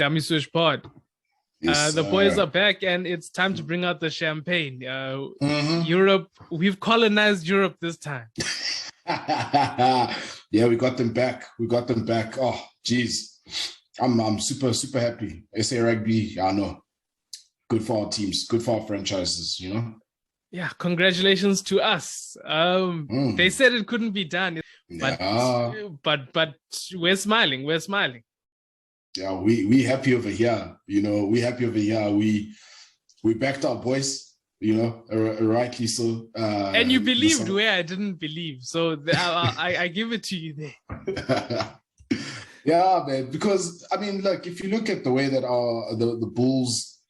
Dummy Swish Pod. Yes, the boys are back, and it's time to bring out the champagne. Europe, we've colonized Europe this time. Yeah, we got them back. Oh, geez. I'm super happy. SA Rugby, I know. Good for our teams, good for our franchises, you know? Yeah, congratulations to us. They said it couldn't be done, but we're smiling. Yeah, we happy over here, you know. We happy over here. We backed our boys, you know, rightly so. And you believed where I didn't believe, so I give it to you there. Yeah, man. Because I mean, look, if you look at the way that the Bulls,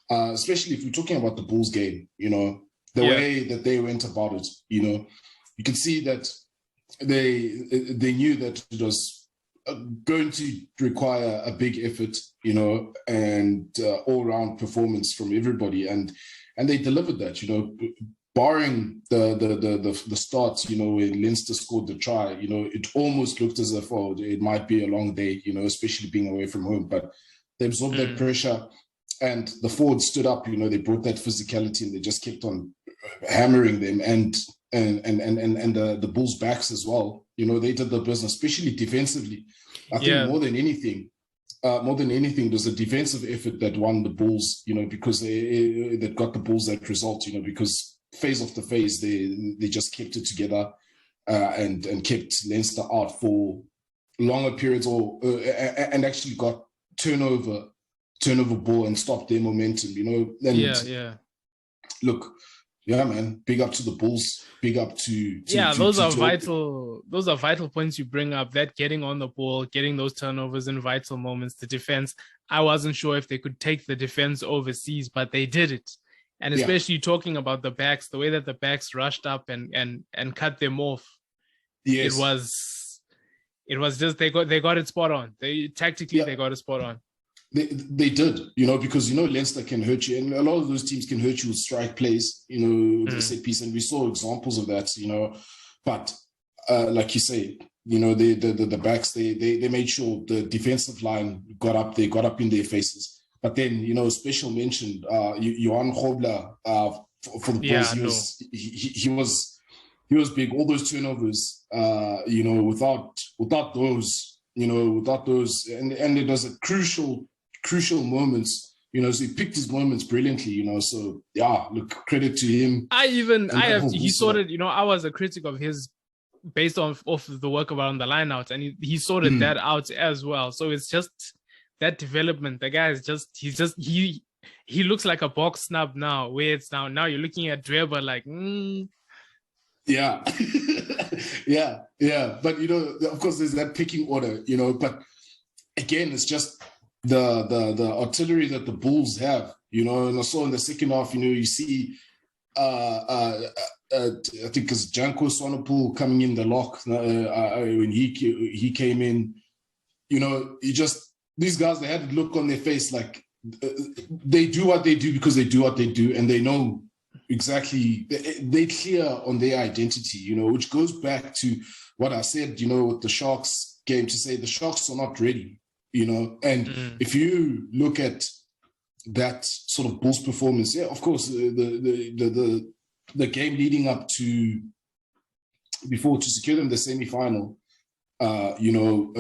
especially if we're talking about the Bulls game, you know, the way that they went about it, you know, you can see that they knew that it was going to require a big effort, you know, and all-round performance from everybody, and they delivered that, you know, barring the start, you know, when Leinster scored the try, you know, it almost looked as if it might be a long day, you know, especially being away from home, but they absorbed that pressure, and the forwards stood up, you know, they brought that physicality, and they just kept on hammering them, and the Bulls' backs as well, you know, they did the business, especially defensively. I think more than anything, it was a defensive effort that won the Bulls, you know, because that got the Bulls that result, you know, because phase after phase, they just kept it together and kept Leinster out for longer periods, and actually got turnover ball and stopped their momentum, you know. And look, yeah, man, big up to the Bulls. Big up to those are vital points you bring up. That getting on the ball, getting those turnovers in vital moments. The defense, I wasn't sure if they could take the defense overseas, but they did it. And especially talking about the backs, the way that the backs rushed up and cut them off. Yes. It was just they got it spot on. They got it spot on. They did, you know, because, you know, Leinster can hurt you, and a lot of those teams can hurt you with strike plays, you know, with the set piece, and we saw examples of that, you know. But like you say, you know, the backs, they made sure the defensive line got up in their faces. But then, you know, special mention, Johan Grobler for the Bulls, he was big. All those turnovers, you know, without those, and it was a crucial moments, you know, so he picked his moments brilliantly, you know. So yeah, look, credit to him. He sorted, you know, I was a critic of his based off the work around the lineouts, and he sorted that out as well. So it's just that development. The guy is he looks like a box snub now, where it's now you're looking at Dweber like yeah. But you know, of course there's that picking order, you know, but again, it's just the artillery that the Bulls have, you know. And I saw in the second half, you know, you see I think it's Janko Swanepoel coming in the lock when he came in, you know. These guys, they had a look on their face like they do what they do because they do what they do, and they know exactly, they're clear on their identity, you know, which goes back to what I said, you know, with the Sharks game, to say the Sharks are not ready, you know. And if you look at that sort of Bulls performance, of course, the game leading up to secure them the semi-final, you know,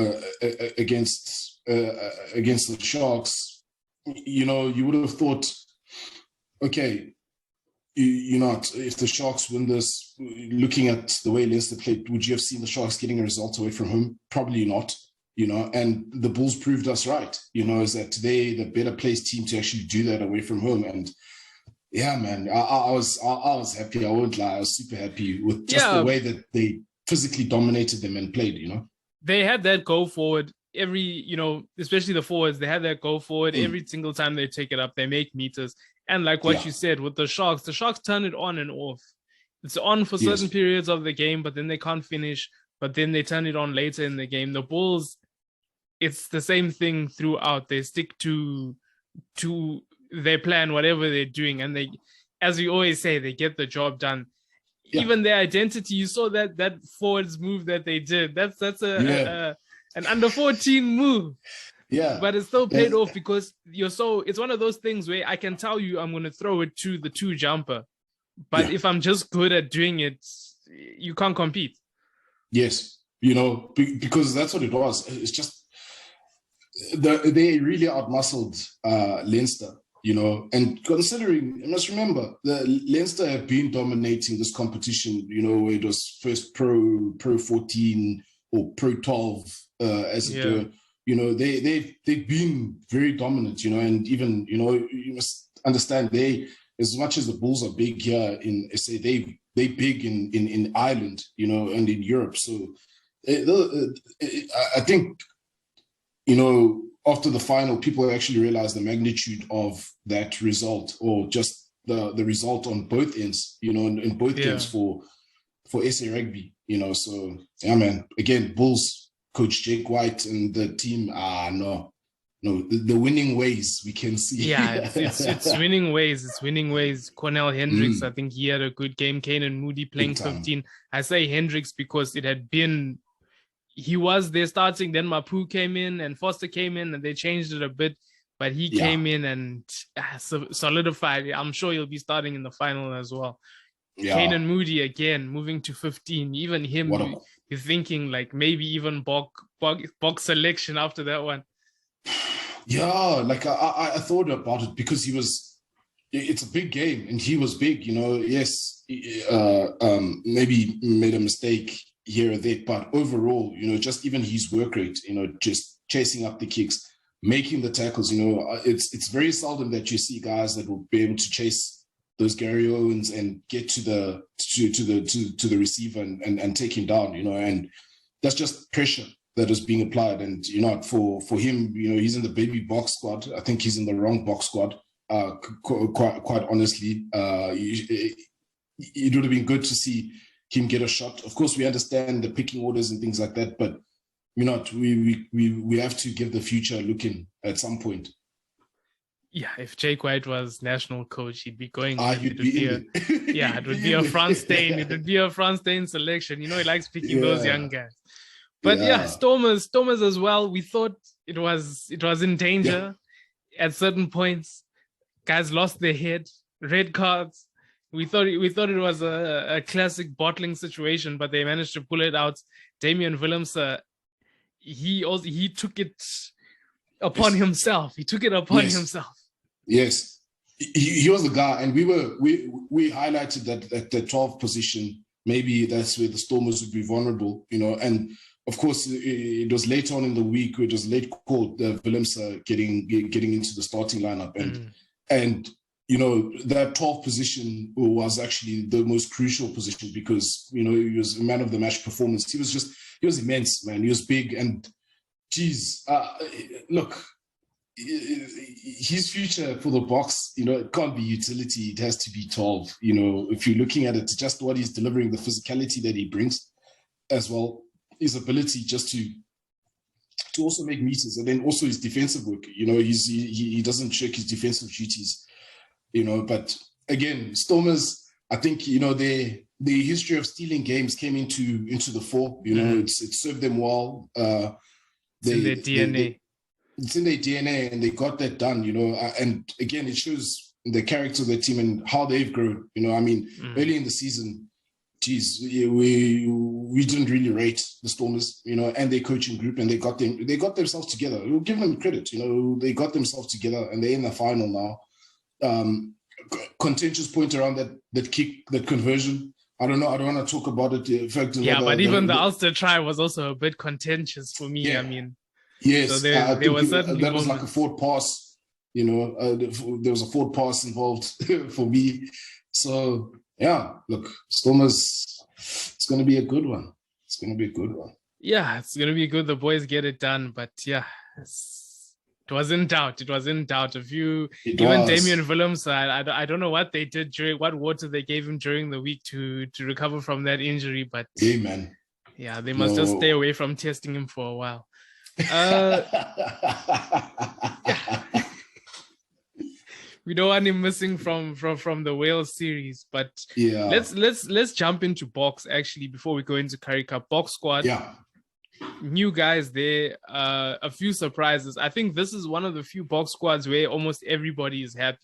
against the Sharks, you know, you would have thought, okay, you know, if the Sharks win this, looking at the way Leinster played, would you have seen the Sharks getting a result away from home? Probably not, you know. And the Bulls proved us right, you know, is that they're the better placed team to actually do that away from home. And yeah, man, I was happy. I won't lie, I was super happy with just the way that they physically dominated them and played, you know. They had that go forward every, you know, especially the forwards, they had that go forward every single time they take it up, they make meters. And like what you said with the Sharks turn it on and off. It's on for certain periods of the game, but then they can't finish, but then they turn it on later in the game. The Bulls, it's the same thing throughout. They stick to their plan, whatever they're doing. And they, as we always say, they get the job done. Even their identity, you saw that forwards move that they did. That's an under 14 move. Yeah. But it still paid off because it's one of those things where I can tell you I'm going to throw it to the 2 jumper. But if I'm just good at doing it, you can't compete. Yes. Because that's what it was. It's just they really outmuscled Leinster, and considering, you must remember, the Leinster have been dominating this competition, where it was first Pro 14 or Pro 12, as it were. They've been very dominant, and even, you must understand, as much as the Bulls are big here in SA, they big in Ireland, and in Europe. So I think, after the final, people actually realized the magnitude of that result, or just the result on both ends, in both games for SA Rugby, So, yeah, man, again, Bulls, Coach Jake White and the team, the winning ways we can see. Yeah, it's winning ways. It's winning ways. Cornell Hendricks, I think he had a good game. Kanan Moody playing 15. I say Hendricks because it had been, he was there starting, then Mapu came in and Foster came in and they changed it a bit, but he came in and solidified. I'm sure he'll be starting in the final as well. Yeah. Kanan Moody again, moving to 15. Even him, you're thinking like maybe even Bok selection after that one. Yeah, like I thought about it because it's a big game and he was big, yes, maybe made a mistake here or there, but overall, just even his work rate, just chasing up the kicks, making the tackles, it's very seldom that you see guys that will be able to chase those Gary Owens and get to the receiver and take him down, and that's just pressure that is being applied. And for him, he's in the baby box squad. I think he's in the wrong box squad. Quite honestly, it would have been good to see him get a shot. Of course, we understand the picking orders and things like that, but we have to give the future a look in at some point. Yeah, if Jake White was national coach, he'd be going. It would be a France stain. It would be a France stain selection. He likes picking those young guys. But Stormers as well. We thought it was in danger at certain points. Guys lost their head, red cards. We thought it was a classic bottling situation, but they managed to pull it out. Damian Willems, he took it upon himself. He took it upon himself. Yes, he was the guy, and we highlighted that at the 12th position, maybe that's where the Stormers would be vulnerable, and of course it was later on in the week, it was late called Willems getting into the starting lineup, and that 12th position was actually the most crucial position because he was a man of the match performance. He was immense, man. He was big, and look, his future for the box, it can't be utility. It has to be 12. If you're looking at it, just what he's delivering, the physicality that he brings, as well, his ability just to also make meters, and then also his defensive work. He doesn't shirk his defensive duties. But again, Stormers, I think the history of stealing games came into the fore. It served them well. It's in their DNA. It's in their DNA, and they got that done, and again, it shows the character of their team and how they've grown. Early in the season, we didn't really rate the Stormers, and their coaching group, and they got themselves together. We'll give them credit, they got themselves together, and they're in the final now. Contentious point around that kick, that conversion. I don't know. I don't want to talk about it. In fact, but even the Ulster try was also a bit contentious for me. Yeah. Yes, so there was certainly that was like a forward pass. There was a forward pass involved for me. So look, Stormers, it's going to be a good one. Yeah, it's going to be good. The boys get it done, but it was in doubt. Even Damian Willems, I don't know what they did what water they gave him during the week to recover from that injury, but man. Yeah, they must just stay away from testing him for a while. We don't want him missing from the Wales series, but let's jump into Box actually before we go into Currie Cup. Box squad. new guys there, a few surprises. I think this is one of the few box squads where almost everybody is happy.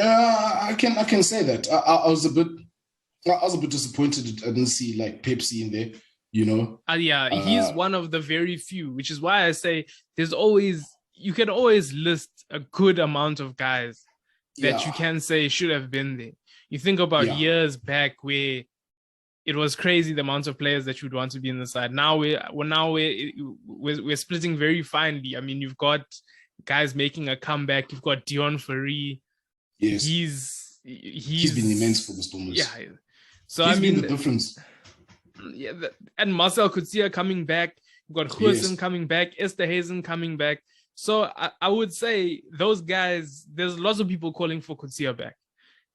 I can say that. I was a bit disappointed I didn't see like Pepsi in there, you know. He's one of the very few, which is why I say you can always list a good amount of guys that you can say should have been there. You think about years back where it was crazy the amount of players that you'd want to be in the side. Now we're splitting very finely. I mean, you've got guys making a comeback. You've got Dion Currie. Yes, he's been immense for the Stormers. Yeah, so he's been the difference. Yeah, and Marcel Coetzee coming back. You've got Goosen coming back. Esterhuizen coming back. So I would say those guys. There's lots of people calling for Coetzee back.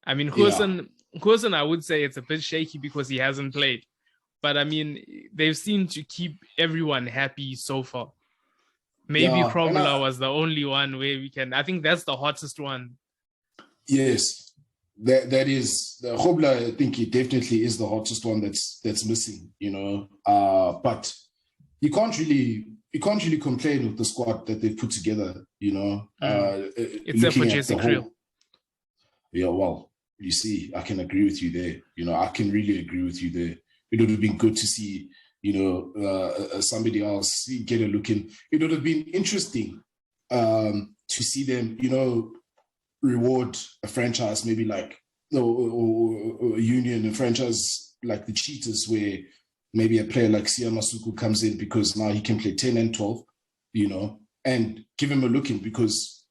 I mean, Goosen, I would say it's a bit shaky because he hasn't played. But I mean, they've seemed to keep everyone happy so far. Maybe Kromela was the only one where we can. I think that's the hottest one. Yes, that is the Hobla. I think it definitely is the hottest one that's missing. You know, but you can't really complain with the squad that they've put together. You know, except for Jesse Kriel. Yeah, well, you see, I can agree with you there. You know, I can really agree with you there. It would have been good to see, you know, somebody else get a look in. It would have been interesting to see them, you know, reward a franchise maybe like or a union, a franchise like the Cheetahs, where maybe a player like Sia Masuku comes in because now he can play 10 and 12, you know, and give him a look in because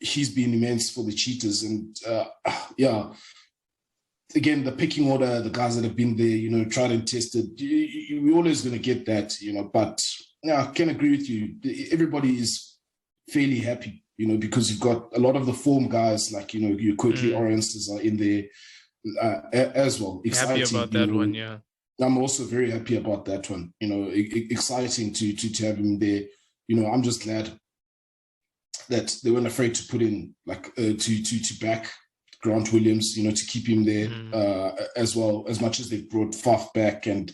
he's been immense for the Cheetahs. And again, the picking order, the guys that have been there, you know, tried and tested, we're always going to get that, you know, but I can agree with you. Everybody is fairly happy, you know, because you've got a lot of the form guys like, you know, your Courtly Oriences are in there as well. Exciting. Happy about that one, yeah. I'm also very happy about that one. You know, exciting to have him there. You know, I'm just glad that they weren't afraid to put in like to back Grant Williams. You know, to keep him there as well. As much as they brought Faf back and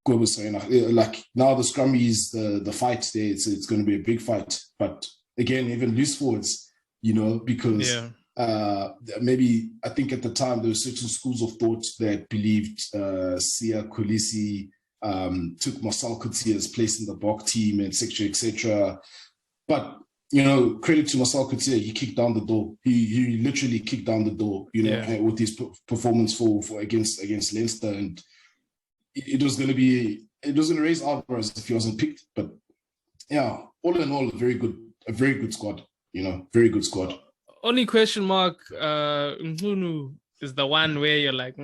Gwebusayina, like now the scrummy is the fight there. It's going to be a big fight. But again, even loose forwards, you know, because. Maybe I think at the time there were certain schools of thought that believed Sia Kolisi took Marcel Coetzee's place in the Bok team, etc., etc. But you know, credit to Marcel Coetzee, he kicked down the door. He literally kicked down the door, you know, with his performance for against Leinster, and it was going to raise eyebrows if he wasn't picked. But yeah, all in all, a very good squad. You know, very good squad. Only question mark, Ngunu is the one where you're like,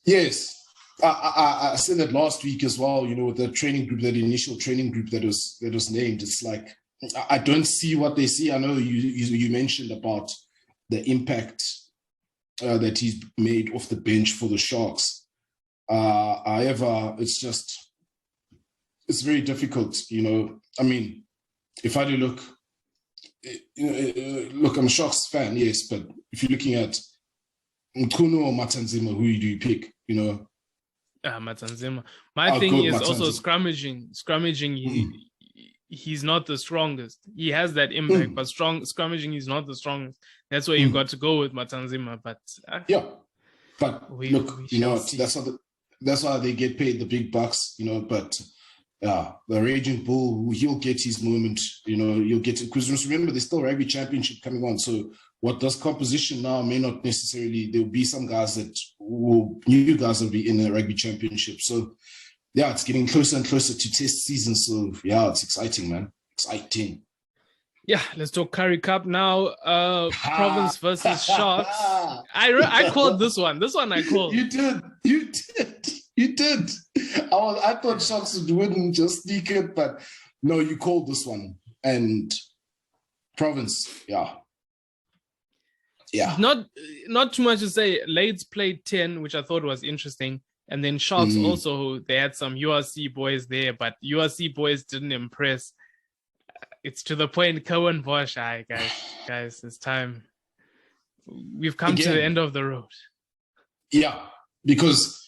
Yes, I said that last week as well. You know, with the training group, that initial training group that was named, it's like I don't see what they see. I know you mentioned about the impact that he's made off the bench for the Sharks. However, it's very difficult. You know, I mean, if I do look. Look, I'm a Sharks fan, yes, but if you're looking at Mkhunu or Matanzima, who do you pick? You know, Matanzima. My thing is also scrummaging. He's not the strongest. He has that impact, but scrummaging, he's not the strongest. That's why you got to go with Matanzima. But look, you know, that's why they get paid the big bucks. You know, but. Yeah, the Raging Bull, he'll get his moment, you know, you'll get it. Because remember, there's still rugby championship coming on. So what does composition now may not necessarily, there'll be some guys new guys will be in the rugby championship. So yeah, it's getting closer and closer to test season. So yeah, it's exciting, man. Exciting. Yeah, let's talk Currie Cup now. Province versus Sharks. I called this one. This one I called. You did. I thought Sharks would win, just sneak it, but no, you called this one. And Province, yeah. Not too much to say. Lades played 10, which I thought was interesting. And then Sharks also, they had some URC boys there, but URC boys didn't impress. It's to the point, Cohen Bosch, guys, it's time. We've come to the end of the road. Yeah, because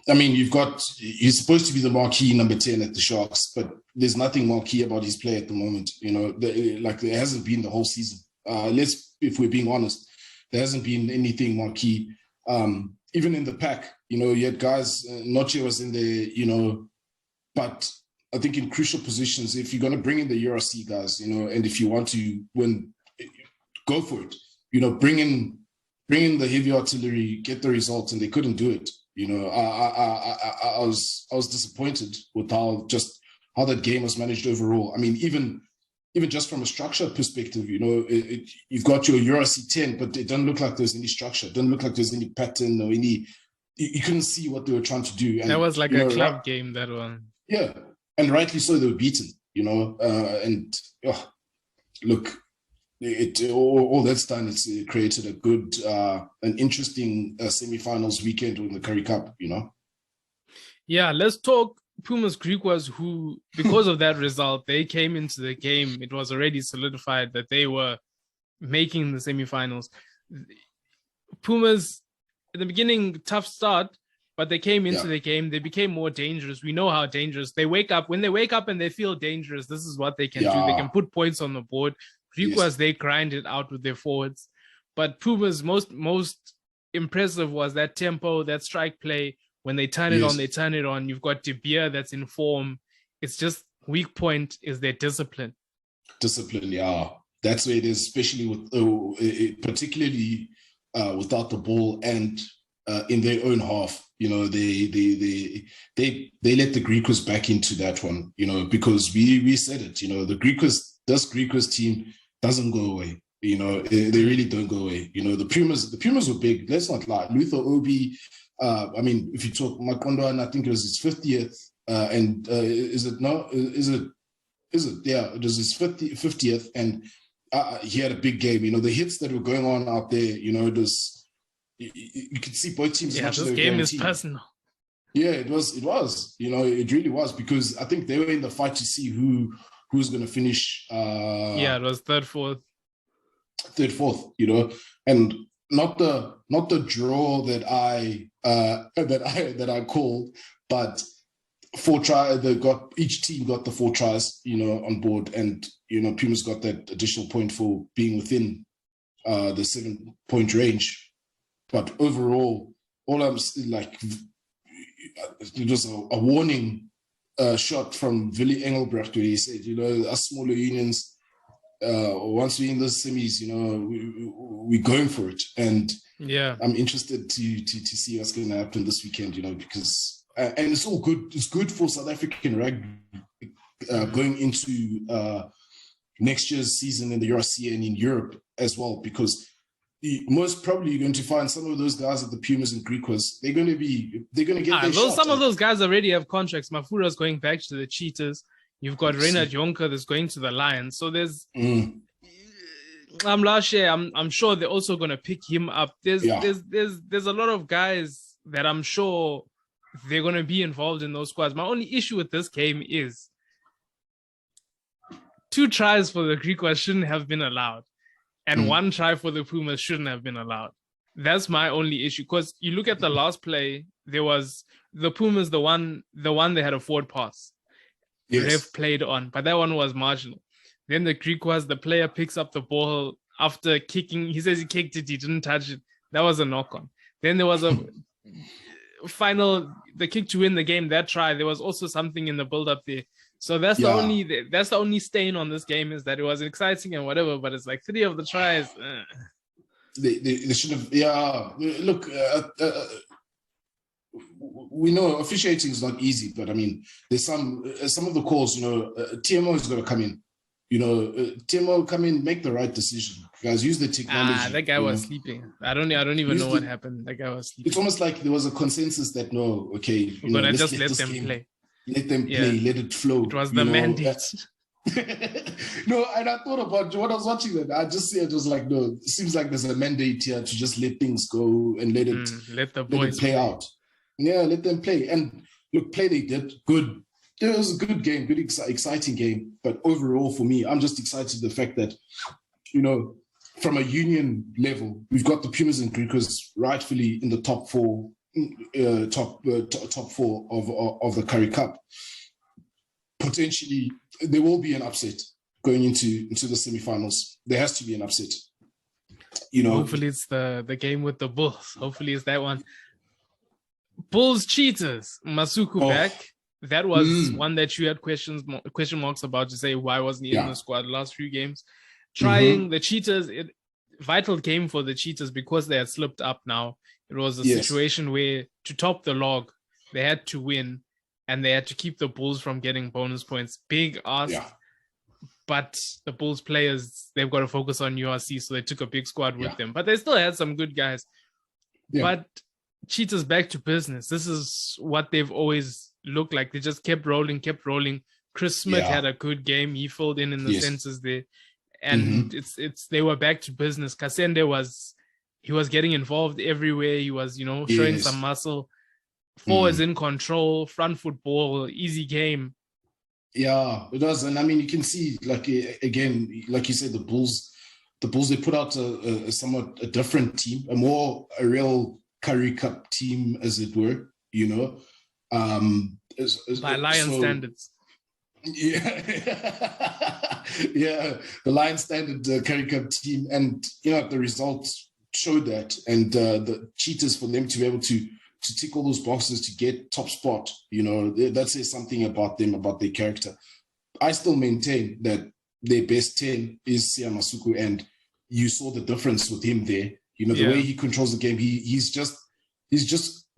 I mean, he's supposed to be the marquee number 10 at the Sharks, but there's nothing marquee about his play at the moment. There hasn't been the whole season. If we're being honest, there hasn't been anything marquee. Even in the pack, you had guys, Noche was in there, but I think in crucial positions, if you're going to bring in the URC guys, and if you want to win, go for it. Bring in the heavy artillery, get the results, and they couldn't do it. I was disappointed with how that game was managed overall. I mean, even just from a structure perspective, you've got your URC 10, but it doesn't look like there's any structure. It doesn't look like there's any pattern or any. You couldn't see what they were trying to do. And, that was like a club game, that one. Yeah, and rightly so, they were beaten. Look. All that's done is created a good, an interesting semi-finals weekend in the Currie Cup, Yeah, let's talk Pumas Griquas, who, because of that result, they came into the game. It was already solidified that they were making the semi-finals. Pumas, in the beginning, tough start, but they came into the game. They became more dangerous. We know how dangerous. When they wake up and they feel dangerous, this is what they can do. They can put points on the board. Griquas, they grind it out with their forwards. But Puma's most impressive was that tempo, that strike play. When they turn it on, they turn it on. You've got De Beer that's in form. It's just weak point is their discipline. Discipline, yeah. That's where it is, especially with, particularly without the ball and in their own half. They let the Griquas back into that one, because we said it, this Griquas team doesn't go away. They really don't go away. The Pumas were big. Let's not lie. Luther Obi, if you talk Makondo, and I think it was his 50th, and is it? Yeah, it was his 50th, and he had a big game. The hits that were going on out there, it was, you could see both teams. Yeah, this game is personal. Yeah, it was. It really was, because I think they were in the fight to see who's going to finish. It was third, fourth, and not the draw that I called, but 4 tries. Each team got the 4 tries, on board, and Pumas got that additional point for being within the 7-point range. But overall, all I'm like, it was a warning shot from Willy Engelbrecht, where he said, us smaller unions, once we're in the semis, we're going for it. And I'm interested to see what's going to happen this weekend, because and it's all good. It's good for South African rugby going into next year's season in the URC and in Europe as well, because most probably you're going to find some of those guys at the Pumas and Griquas. They're going to get their shot. Some of those guys already have contracts. Mafura's going back to the Cheetahs. You've got Reinhard Jonker that's going to the Lions. So there's I'm sure they're also going to pick him up. There's a lot of guys that I'm sure they're going to be involved in those squads. My only issue with this game is 2 tries for the Griquas shouldn't have been allowed. And 1 try for the Pumas shouldn't have been allowed. That's my only issue. Because you look at the last play, there was the Pumas, the one they had a forward pass. Yes. Rev played on, but that one was marginal. Then the Griquas, the player picks up the ball after kicking. He says he kicked it, he didn't touch it. That was a knock-on. Then there was a the kick to win the game, that try. There was also something in the build-up there. So that's the only stain on this game, is that it was exciting and whatever, but it's like 3 of the tries. They should have. Yeah, look, we know officiating is not easy, but I mean, there's some of the calls. TMO is going to come in. TMO come in, make the right decision. Guys, use the technology. That guy was sleeping. I don't even know what happened. That guy was sleeping. It's almost like there was a consensus that we're gonna just let them play. Let them play, let it flow. It was the mandate. No, and I thought about when I was watching that. I just said it was like, no, it seems like there's a mandate here to just let things go and let the boys play out. Yeah, let them play. And look, play they did good. It was a good game, good exciting game. But overall, for me, I'm just excited the fact that, from a union level, we've got the Pumas and Griquas rightfully in the top 4 top four of the Currie Cup. Potentially, there will be an upset going into the semi-finals. There has to be an upset. Hopefully it's the game with the Bulls. Hopefully it's that one. Bulls cheaters. Masuku back. That was one that you had question marks about, to say why wasn't he in the squad the last few games. Trying the cheaters, vital game for the cheaters because they had slipped up now. It was a situation where to top the log, they had to win and they had to keep the Bulls from getting bonus points. Big ask. Yeah. But the Bulls players, they've got to focus on URC, so they took a big squad with them. But they still had some good guys. Yeah. But cheaters back to business. This is what they've always looked like. They just kept rolling. Chris Smith had a good game. He filled in the centers there. And it's they were back to business. Kasende was getting involved everywhere. He was, showing some muscle. Forwards in control, front football, easy game. Yeah, it does. And I mean, you can see, like, again, like you said, the Bulls, they put out a somewhat a different team, a real Currie Cup team, as it were, by Lion standards. Yeah. Yeah, the Lion standard Currie Cup team. And, the results showed that. And the cheaters, for them to be able to tick all those boxes to get top spot, that says something about them, about their character. I still maintain that their best 10 is Sia Masuku, and you saw the difference with him there. The way he controls the game, he's just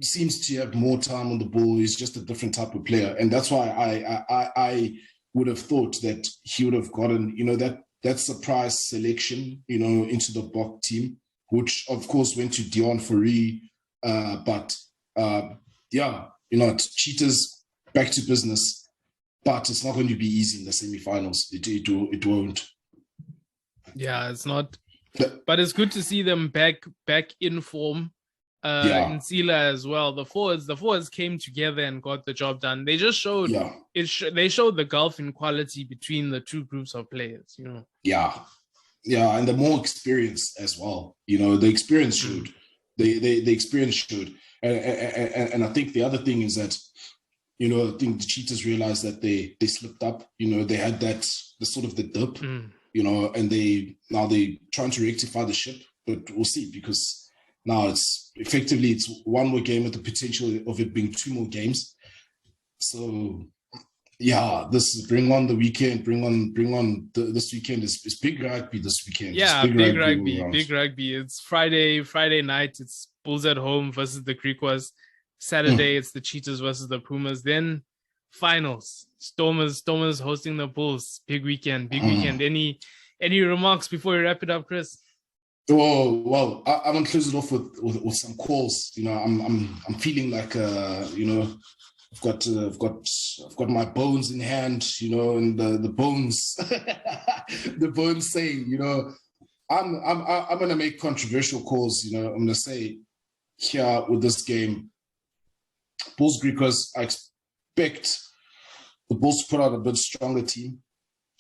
seems to have more time on the ball. He's just a different type of player, and that's why I would have thought that he would have gotten that surprise selection into the Bok team, which of course went to Dion Currie, but it's cheaters back to business, but it's not going to be easy in the semi-finals. It won't. Yeah, it's not. But it's good to see them back in form. In Sila as well. The forwards came together and got the job done. They just showed they showed the gulf in quality between the two groups of players. Yeah, and the more experience as well. The experience showed. The experience showed. And I think the other thing is that, I think the cheaters realized that they slipped up. They had the sort of the dip, and they're trying to rectify the ship. But we'll see, because now it's one more game with the potential of it being two more games. So this is bring on the weekend. Bring on this weekend is big rugby this weekend. Yeah, big rugby. It's Friday night. It's Bulls at home versus the Griquas. Saturday, it's the Cheetahs versus the Pumas. Then finals. Stormers hosting the Bulls. Big weekend. Any remarks before we wrap it up, Chris? Oh well, I'm gonna close it off with some calls. I'm feeling like I've got my bones in hand, and the bones, the bones say, I'm gonna make controversial calls. I'm gonna say here with this game, Bulls Griquas, I expect the Bulls to put out a bit stronger team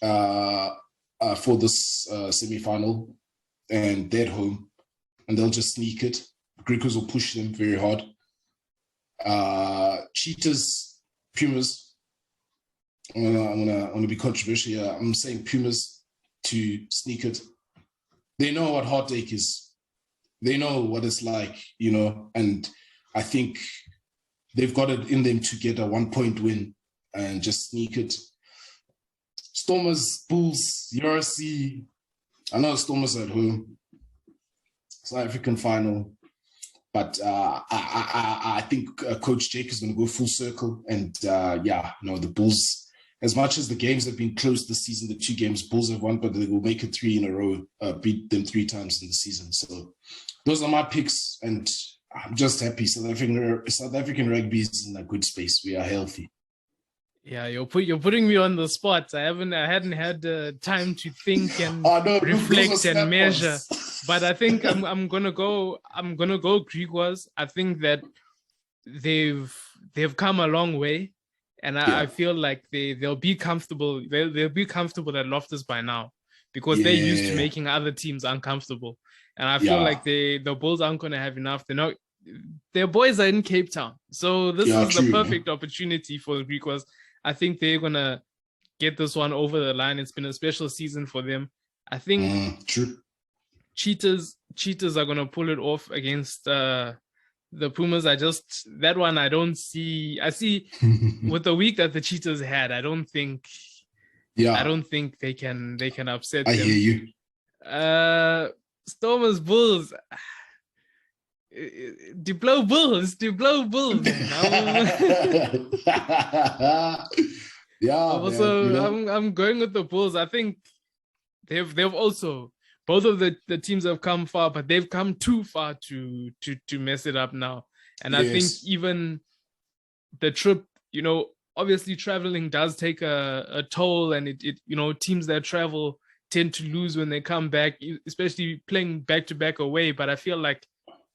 for this semi-final, and they're at home, and they'll just sneak it. Griquas will push them very hard. Cheetahs, Pumas. I'm gonna be controversial here. I'm saying Pumas to sneak it. They know what heartache is. They know what it's like, and I think they've got it in them to get a 1-point win and just sneak it. Stormers, Bulls, URC. I know Stormers are at home. South African final. But I think Coach Jake is going to go full circle. And the Bulls, as much as the games have been close this season, the 2 games Bulls have won, but they will make it 3 in a row, beat them 3 times in the season. So those are my picks, and I'm just happy. South African rugby is in a good space. We are healthy. Yeah, you're putting me on the spot. I hadn't had time to think and reflect and measure. But I think I'm gonna go Griquas. I think that they've come a long way, and I feel like they'll be comfortable. They'll be comfortable at Loftus by now, because they're used to making other teams uncomfortable. And I feel like the Bulls aren't gonna have enough. their boys are in Cape Town. So this is true, the perfect opportunity for the Griquas. I think they're going to get this one over the line. It's been a special season for them. I think true. Cheetahs are going to pull it off against the Pumas. That one I don't see. I see with the week that the Cheetahs had, I don't think they can upset them. I hear you. Stormers Bulls. Diplo Bulls. I'm going with the Bulls. I think they've also, both of the teams have come far, but they've come too far to mess it up now. And I think even the trip, obviously traveling does take a toll, and it teams that travel tend to lose when they come back, especially playing back-to-back away. But I feel like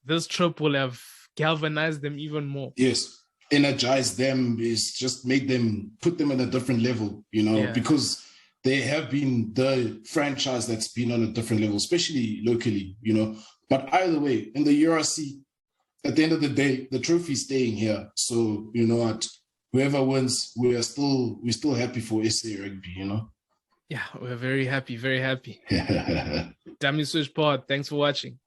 this trip will have galvanized them even more. Yes, energize them, is just put them in a different level, because they have been the franchise that's been on a different level, especially locally, But either way, in the URC, at the end of the day, the trophy's staying here. So you know what? Whoever wins, we're still happy for SA Rugby, Yeah, we're very happy, very happy. Dummy Swish Pod, thanks for watching.